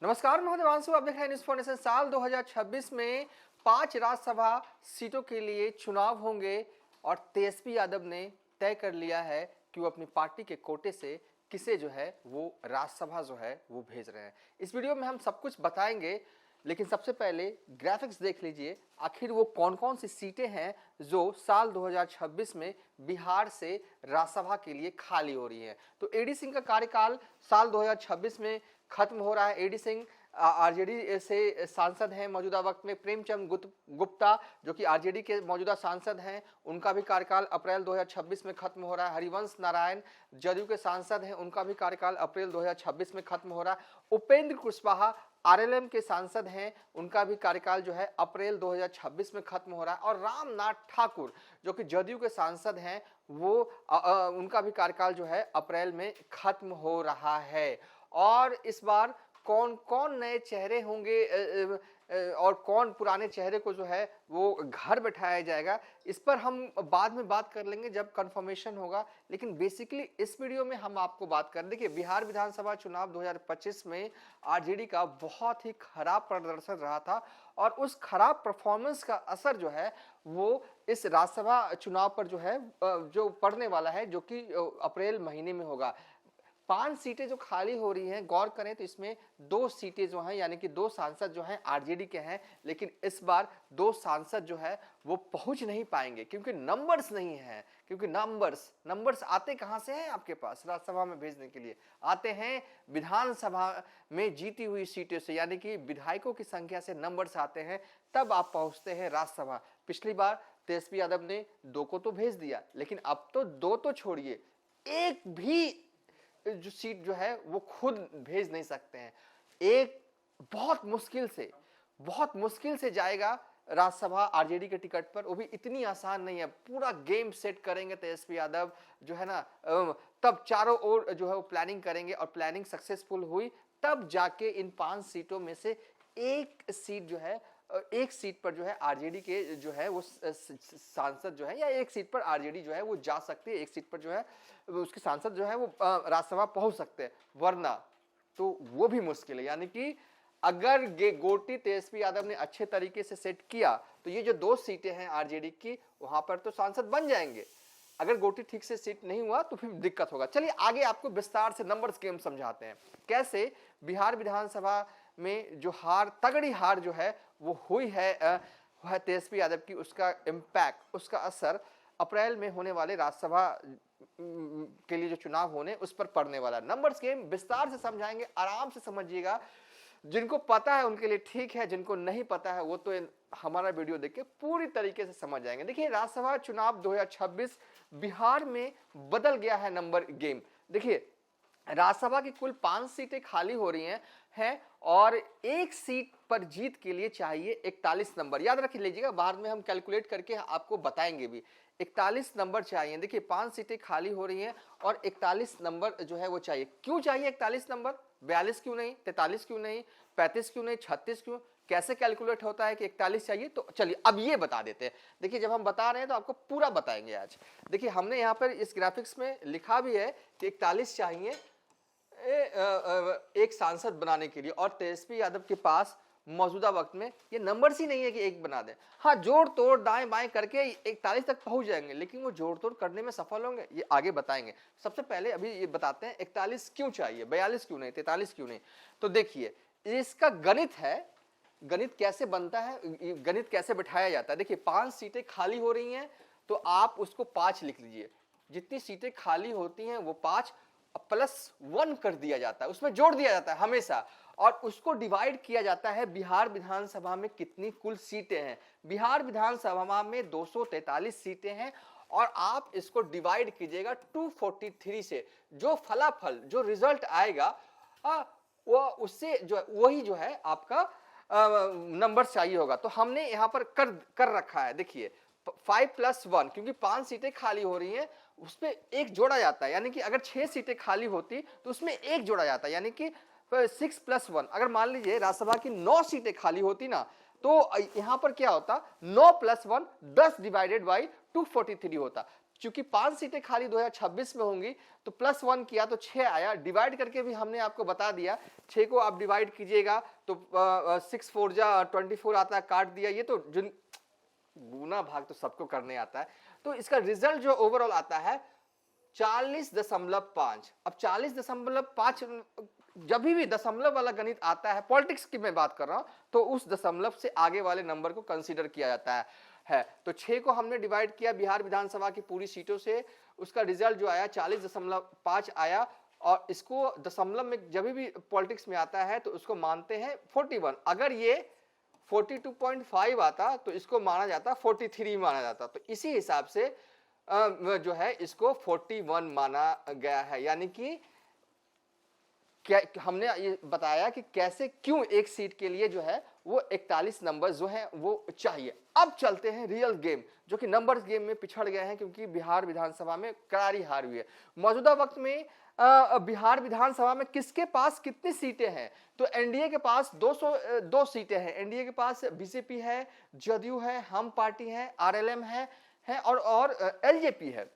नमस्कार, मैं देवांशु। आप देख रहे हैं न्यूज़ फाउंडेशन। साल 2026 में 5 राज्यसभा सीटों के लिए चुनाव होंगे और तेजस्वी यादव ने तय कर लिया है कि वो अपनी पार्टी के कोटे से किसे जो है वो राज्यसभा जो है वो भेज रहे हैं। इस वीडियो में हम सब कुछ बताएंगे, लेकिन सबसे पहले ग्राफिक्स देख लीजिए। आखिर वो कौन कौन सी सीटें हैं जो साल 2026 में बिहार से राज्यसभा के लिए खाली हो रही हैं। तो एडी सिंह का कार्यकाल साल 2026 में खत्म हो रहा है। एडी सिंह आरजेडी से सांसद हैं मौजूदा वक्त में। प्रेमचंद गुप्ता जो कि आरजेडी के मौजूदा सांसद हैं, उनका भी कार्यकाल अप्रैल 2026 में खत्म हो रहा है। हरिवंश नारायण जदयू के सांसद हैं, उनका भी कार्यकाल अप्रैल 2026 में खत्म हो रहा है। उपेंद्र कुशवाहा आरएलएम के सांसद हैं, उनका भी कार्यकाल जो है अप्रैल 2026 में खत्म हो रहा है। और रामनाथ ठाकुर जो कि जदयू के सांसद हैं, वो उनका भी कार्यकाल जो है अप्रैल में खत्म हो रहा है। और इस बार कौन कौन नए चेहरे होंगे और कौन पुराने चेहरे को जो है वो घर बैठाया जाएगा, इस पर हम बाद में बात कर लेंगे जब कंफर्मेशन होगा। लेकिन बेसिकली इस वीडियो में हम आपको बात कर, देखिए बिहार विधानसभा चुनाव 2025 में आरजेडी का बहुत ही खराब प्रदर्शन रहा था और उस खराब परफॉर्मेंस का असर जो है वो इस राज्यसभा चुनाव पर जो है जो पड़ने वाला है, जो कि अप्रैल महीने में होगा। 5 सीटें जो खाली हो रही हैं, गौर करें तो इसमें 2 सीटें जो हैं, यानी कि 2 सांसद जो हैं आरजेडी के हैं। लेकिन इस बार 2 सांसद जो है वो पहुंच नहीं पाएंगे क्योंकि नंबर्स नहीं है। क्योंकि नंबर्स आते कहां से हैं आपके पास राज्यसभा में भेजने के लिए? आते हैं विधानसभा में जीती हुई सीटों से, यानी कि विधायकों की संख्या से नंबर्स आते हैं, तब आप पहुंचते हैं राज्यसभा। पिछली बार तेजस्वी यादव ने 2 को तो भेज दिया, लेकिन अब तो 2 तो छोड़िए, एक भी जो सीट जो है वो खुद भेज नहीं सकते हैं। एक बहुत मुश्किल से जाएगा राज्यसभा आरजेडी के टिकट पर, वो भी इतनी आसान नहीं है। पूरा गेम सेट करेंगे तेजस्वी यादव जो है ना, तब चारों ओर जो है वो प्लानिंग करेंगे और प्लानिंग सक्सेसफुल हुई तब जाके इन 5 सीटों में से एक सीट पर जो है आरजेडी के जो है वो सांसद जो है, या एक सीट पर आरजेडी जो है वो जा सकती है, एक सीट पर जो है उसके सांसद जो है वो राज्यसभा पहुंच सकते हैं, वरना तो वो भी मुश्किल है। यानी कि अगर गोटी तेजस्वी यादव ने अच्छे तरीके से सेट किया तो ये जो 2 सीटें हैं आरजेडी की, वहां पर तो सांसद बन जाएंगे। अगर गोटी ठीक से सेट नहीं हुआ तो फिर दिक्कत होगा। चलिए आगे आपको विस्तार से नंबर्स गेम समझाते हैं, कैसे बिहार विधानसभा में जो तगड़ी हार जो है वो हुई है तेजस्वी यादव की, उसका इम्पैक्ट, उसका असर अप्रैल में होने वाले राज्यसभा के लिए जो चुनाव होने उस पर पड़ने वाला। नंबर्स गेम विस्तार से समझाएंगे, आराम से समझिएगा। जिनको पता है उनके लिए ठीक है, जिनको नहीं पता है वो तो हमारा वीडियो देख के पूरी तरीके से समझ जाएंगे। देखिए राज्यसभा चुनाव 2026 बिहार में बदल गया है नंबर गेम। देखिए राज्यसभा की कुल 5 सीटें खाली हो रही हैं और एक सीट पर जीत के लिए चाहिए 41 नंबर। याद रख लीजिएगा, बाद में हम कैलकुलेट करके आपको बताएंगे भी। 41 नंबर चाहिए। देखिए 5 सीटें खाली हो रही हैं और 41 नंबर जो है वो चाहिए। क्यों चाहिए 41 नंबर? 42 क्यों नहीं, 43 क्यों नहीं, 35 क्यों नहीं, 36 क्यों? कैसे कैलकुलेट होता है कि 41 चाहिए? तो चलिए अब ये बता देते हैं। देखिए जब हम बता रहे हैं तो आपको पूरा बताएंगे आज। देखिए हमने यहाँ पर इस ग्राफिक्स में लिखा भी है कि 41 चाहिए एक सांसद बनाने के लिए, और तेजस्वी यादव के पास मौजूदा वक्त में ये नंबर्स ही नहीं है कि एक बना दें। हाँ, जोड़ तोड़ दाएं बाएं करके 41 तक पहुंच जाएंगे, लेकिन वो जोड़ तोड़ करने में सफल होंगे ये आगे बताएंगे। सबसे पहले अभी ये बताते हैं 41 क्यों चाहिए, 42 क्यों नहीं, 43 क्यों नहीं। तो देखिए इसका गणित है, गणित कैसे बनता है, गणित कैसे बिठाया जाता है। देखिए 5 सीटें खाली हो रही हैं तो आप उसको 5 लिख लीजिए। जितनी सीटें खाली होती हैं वो 5 +1 कर दिया जाता है, उसमें जोड़ दिया जाता है हमेशा, और उसको डिवाइड किया जाता है बिहार विधानसभा में कितनी कुल सीटें हैं। बिहार विधानसभा में 243 सीटें हैं और आप इसको डिवाइड कीजिएगा 243 से। जो फलाफल, जो रिजल्ट आएगा वो उससे जो वही जो है आपका नंबर चाहिए होगा। तो हमने यहाँ पर कर रखा है। देखिए 5 + 1, क्योंकि 5 सीटें खाली हो रही हैं उसमें एक जोड़ा जाता है, यानी कि अगर 6 सीटें खाली होती तो उसमें एक जोड़ा जाता है, यानी कि 6 + 1। अगर मान लीजिए राज्यसभा की 9 सीटें खाली होती ना, तो यहां पर क्या होता, 9 + 1 10 / 243 होता। चूंकि 5 सीटें खाली 2026 में होंगी तो +1 किया तो 6 आया, डिवाइड करके भी हमने आपको बता दिया, 6 को आप डिवाइड कीजिएगा तो 6 4 जा 24 आता है, काट दिया, ये तो जिन गुना भाग तो सबको करने आता है। तो इसका रिजल्ट जो ओवरऑल आता है 40.5। अब 40.5 जब भी दशमलव वाला गणित आता है, पॉलिटिक्स की मैं बात कर रहा हूं, तो उस दशमलव से आगे वाले नंबर को कंसीडर किया जाता है। तो 6 को हमने डिवाइड किया बिहार विधानसभा की पूरी सीटों से, उसका रिजल्ट जो आया 40.5 आया, और इसको दशमलव में जब भी पॉलिटिक्स में आता है तो उसको मानते हैं 41। अगर ये 42.5 आता तो इसको माना जाता 43 माना जाता, तो इसी हिसाब से जो है इसको 41 माना गया है। यानी कि क्या हमने ये बताया कि कैसे क्यों एक सीट के लिए जो है वो 41 नंबर जो है वो चाहिए। अब चलते हैं रियल गेम, जो कि नंबर्स गेम में पिछड़ गए हैं क्योंकि बिहार विधानसभा में करारी हार हुई है। मौजूदा वक्त में बिहार विधानसभा में किसके पास कितनी सीटें हैं? तो एनडीए के पास 202 सीटें हैं। एनडीए के पास बीजेपी है, जदयू है, हम पार्टी है, आरएलएम है और एलजेपी है।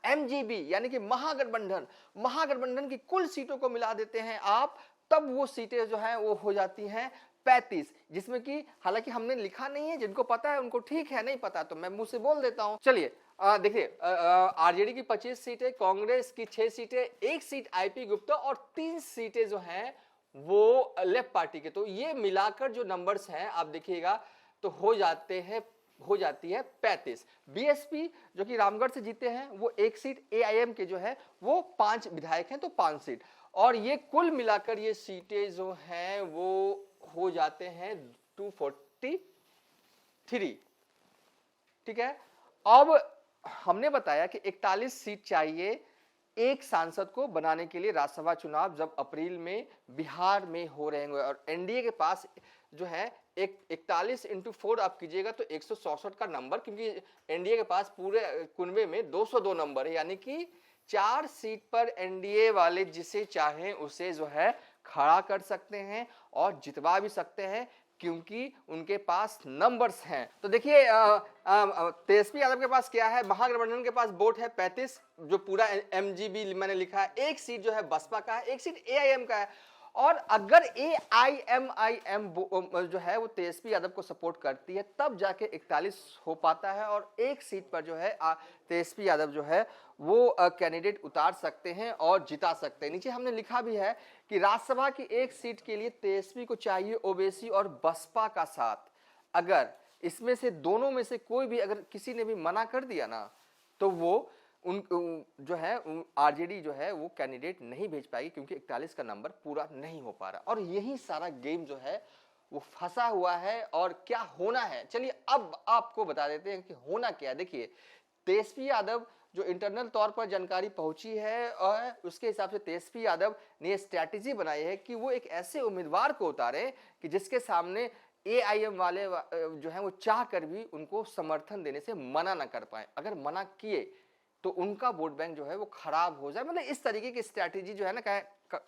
एमजीबी यानी कि महागठबंधन की कुल सीटों को मिला देते हैं आप, तब वो सीटें जो हैं वो हो जाती हैं 35, जिसमें कि हालांकि हमने लिखा नहीं है, जिनको पता है उनको ठीक है, नहीं पता तो मैं मुंह से बोल देता हूं। चलिए देखिए, आरजेडी की 25 सीटें, कांग्रेस की 6 सीटें, 1 सीट आईपी गुप्ता और 3 सीटें जो हैं वो लेफ्ट पार्टी के। तो ये मिलाकर जो नंबर्स हैं आप देखिएगा तो हो जाती है 35। बीएसपी जो कि रामगढ़ से जीते हैं वो 1 सीट, एआईएम के जो है वो 5 विधायक हैं तो 5 सीट, और ये कुल मिलाकर ये सीटें जो हैं वो हो जाते हैं 243। ठीक है, अब हमने बताया कि 41 सीट चाहिए एक सांसद को बनाने के लिए राज्यसभा चुनाव जब अप्रैल में बिहार में हो रहे होंगे, और एनडीए के पास जो है 41 × 4 आप कीजिएगा तो 164 का नंबर, क्योंकि एनडीए के पास पूरे कुनबे में 202 नंबर है, यानी कि 4 सीट पर एनडीए वाले जिसे चाहें उसे जो है खड़ा कर सकते हैं और जितवा भी सकते हैं, क्योंकि उनके पास नंबर्स हैं। तो देखिए तेजस्वी यादव के पास क्या है, महागठबंधन के पास वोट है 35, जो पूरा एमजीबी मैंने लिखा है, 1 सीट जो है बसपा का है, 1 सीट एआईएम का है, और अगर एआईएम जो है वो तेजस्वी यादव को सपोर्ट करती है तब जाके 41 हो पाता है, और 1 सीट पर जो है तेजस्वी यादव जो है वो कैंडिडेट उतार सकते हैं और जिता सकते हैं। नीचे हमने लिखा भी है कि राज्यसभा की 1 सीट के लिए तेजस्वी को चाहिए ओवैसी और बसपा का साथ। अगर इसमें से दोनों में से कोई भी अगर किसी ने भी मना कर दिया ना, तो वो जो है आरजेडी जो है वो कैंडिडेट नहीं भेज पाएगी, क्योंकि 41 का नंबर पूरा नहीं हो पा रहा, और यही सारा गेम जो है वो फंसा हुआ है। और क्या होना है, चलिए अब आपको बता देते हैं कि होना क्या है। देखिए, तेजस्वी यादव जो इंटरनल तौर पर जानकारी पहुंची है, और उसके हिसाब से तेजस्वी यादव ने स्ट्रैटेजी बनाई है कि वो एक ऐसे उम्मीदवार को उतारे कि जिसके सामने एआईएम वाले जो है वो चाह कर भी उनको समर्थन देने से मना ना कर पाए। अगर मना किए तो उनका वोट बैंक जो है वो खराब हो जाए, मतलब इस तरीके की स्ट्रैटेजी जो है ना,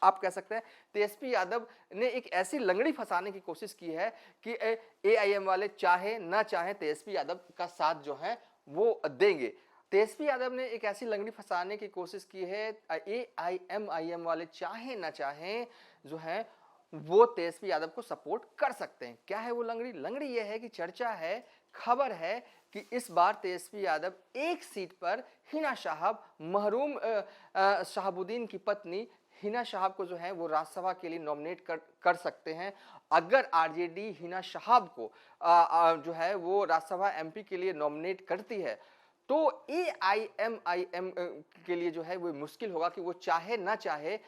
आप कह सकते हैं तेजस्वी यादव ने एक ऐसी लंगड़ी फंसाने की कोशिश की है कि एआईएम वाले चाहे ना चाहे तेजस्वी यादव का साथ जो है वो देंगे। तेजस्वी यादव ने एक ऐसी लंगड़ी फंसाने की कोशिश की है, एआईएम वाले चाहे ना चाहे जो है वो तेजस्वी यादव को सपोर्ट कर सकते हैं। क्या है वो लंगड़ी ये है कि चर्चा है, खबर है कि इस बार तेजस्वी यादव 1 सीट पर हिना साहब, महरूम शहाबुद्दीन की पत्नी हिना साहब को जो है वो राज्यसभा के लिए नॉमिनेट कर सकते हैं। अगर आरजेडी हिना साहब को जो है वो राज्यसभा एमपी के लिए नॉमिनेट करती है तो एआईएम के लिए जो है वो मुश्किल होगा कि वो चाहे ना चाहे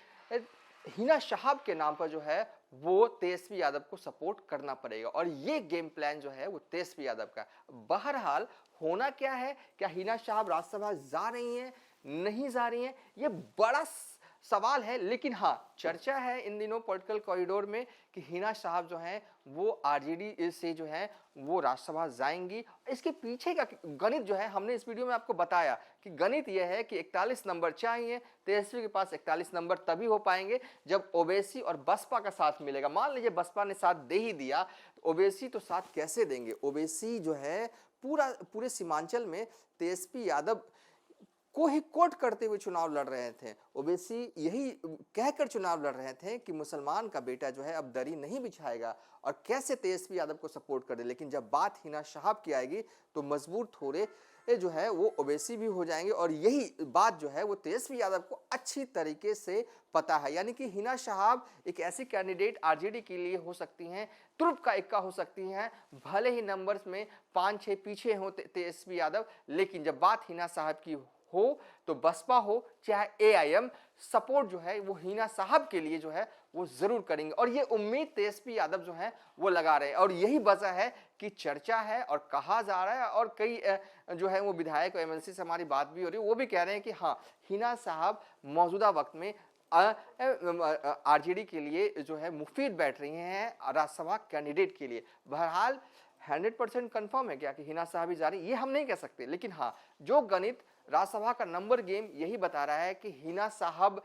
हिना साहब के नाम पर जो है वो तेजस्वी यादव को सपोर्ट करना पड़ेगा, और ये गेम प्लान जो है वो तेजस्वी यादव का। बहरहाल होना क्या है, क्या हिना साहब राज्यसभा जा रही हैं, नहीं जा रही हैं, ये बड़ा सवाल है। लेकिन हाँ, चर्चा है इन दिनों पॉलिटिकल कॉरिडोर में कि हिना साहब जो हैं वो आरजेडी से जो है वो राज्यसभा जाएंगी। इसके पीछे का गणित जो है हमने इस वीडियो में आपको बताया कि गणित यह है कि 41 नंबर चाहिए, तेजस्वी के पास 41 नंबर तभी हो पाएंगे जब ओवैसी और बसपा का साथ मिलेगा। मान लीजिए बसपा ने साथ दे ही दिया, तो ओवैसी तो साथ कैसे देंगे? ओवैसी जो है पूरे सीमांचल में तेजस्वी यादव को ही कोट करते हुए चुनाव लड़ रहे थे। ओवैसी यही कहकर चुनाव लड़ रहे थे कि मुसलमान का बेटा जो है अब दरी नहीं बिछाएगा और कैसे तेजस्वी यादव को सपोर्ट कर दे। लेकिन जब बात हिना शहाब की आएगी तो मजबूर थोड़े जो है वो ओवैसी भी हो जाएंगे और यही बात जो है वो तेजस्वी यादव को अच्छी तरीके से पता है। यानी कि हिना शहाब एक ऐसी कैंडिडेट आरजेडी के लिए हो सकती हैं, तुर्प का इक्का हो सकती हैं, भले ही नंबर्स में 5-6 पीछे हो तेजस्वी यादव, लेकिन जब बात हिना साहब की हो तो बसपा हो चाहे एआईएम, सपोर्ट जो है वो हिना साहब के लिए जो है वो जरूर करेंगे और ये उम्मीद तेजस्वी यादव जो है वो लगा रहे हैं। और यही वजह है कि चर्चा है और कहा जा रहा है और कई जो है वो विधायक और एमएलसी से हमारी बात भी हो रही है, वो भी कह रहे हैं कि हाँ, हिना साहब मौजूदा वक्त में आरजेडी के लिए जो है मुफीद बैठ रही हैं राज्यसभा कैंडिडेट के लिए। बहरहाल 100% कंफर्म है क्या कि हिना साहब ही जा रही, ये हम नहीं कह सकते, लेकिन हाँ, जो गणित राज्यसभा का नंबर गेम यही बता रहा है कि हिना साहब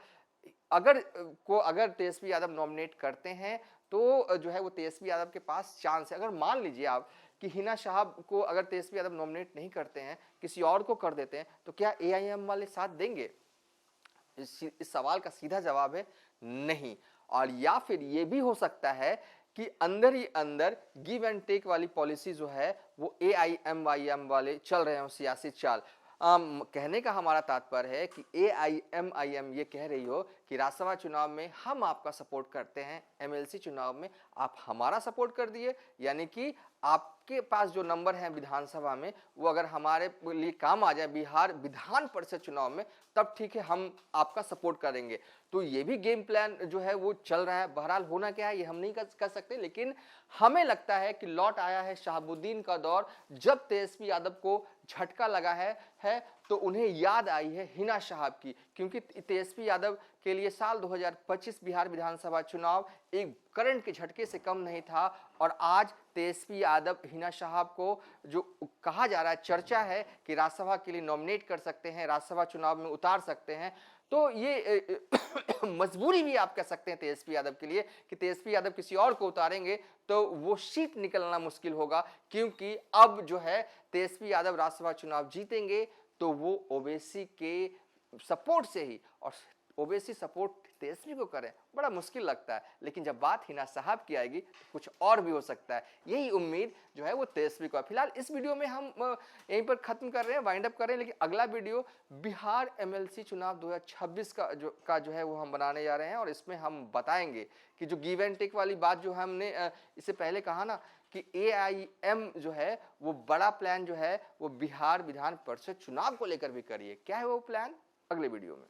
अगर तेजस्वी यादव नॉमिनेट करते हैं तो जो है वो तेजस्वी यादव के पास चांस है। अगर मान लीजिए आप कि हिना साहब को अगर तेजस्वी यादव नॉमिनेट नहीं करते हैं, किसी और को कर देते हैं, तो क्या एआईएम वाले साथ देंगे? इस सवाल का सीधा जवाब है नहीं। और या फिर ये भी हो सकता है कि अंदर ही अंदर गिव एंड टेक वाली पॉलिसी जो है वो एआईएमआईएम वाले चल रहे हो सियासी चाल। कहने का हमारा तात्पर्य है कि एआईएमआईएम ये कह रही हो कि राज्यसभा चुनाव में हम आपका सपोर्ट करते हैं, एमएलसी चुनाव में आप हमारा सपोर्ट कर दिए, यानी कि आपके पास जो नंबर है विधानसभा में वो अगर हमारे लिए काम आ जाए बिहार विधान परिषद चुनाव में, तब ठीक है, हम आपका सपोर्ट करेंगे। तो ये भी गेम प्लान जो है वो चल रहा है। बहरहाल होना क्या है ये हम नहीं कर सकते, लेकिन हमें लगता है कि लौट आया है शहाबुद्दीन का दौर। जब तेजस्वी यादव को झटका लगा है तो उन्हें याद आई है हिना साहब की, क्योंकि तेजस्वी यादव के लिए साल 2025 बिहार विधानसभा चुनाव एक करंट के झटके से कम नहीं था। और आज तेजस्वी यादव हिना साहब को जो कहा जा रहा है, चर्चा है कि राज्यसभा के लिए नॉमिनेट कर सकते हैं, राज्यसभा चुनाव में उतार सकते हैं, तो ये मजबूरी भी आप कह सकते हैं तेजस्वी यादव के लिए कि तेजस्वी यादव किसी और को उतारेंगे तो वो सीट निकलना मुश्किल होगा। क्योंकि अब जो है तेजस्वी यादव राज्यसभा चुनाव जीतेंगे तो वो ओवैसी के सपोर्ट से ही, और ओवैसी सपोर्ट तेजस्वी को करें बड़ा मुश्किल लगता है। लेकिन जब बात हिना साहब की आएगी तो कुछ और भी हो सकता है, यही उम्मीद जो है वो तेजस्वी को है। फिलहाल इस वीडियो में हम यहीं पर खत्म कर रहे हैं, वाइंड अप कर रहे हैं, लेकिन अगला वीडियो बिहार एमएलसी चुनाव 2026 का जो है वो हम बनाने जा रहे हैं और इसमें हम बताएंगे कि जो गिव एंड टेक वाली बात जो हमने इससे पहले कहा ना कि एआईएम जो है वो बड़ा प्लान जो है वो बिहार विधान परिषद चुनाव को लेकर भी करिए, क्या है वो प्लान, अगले वीडियो में।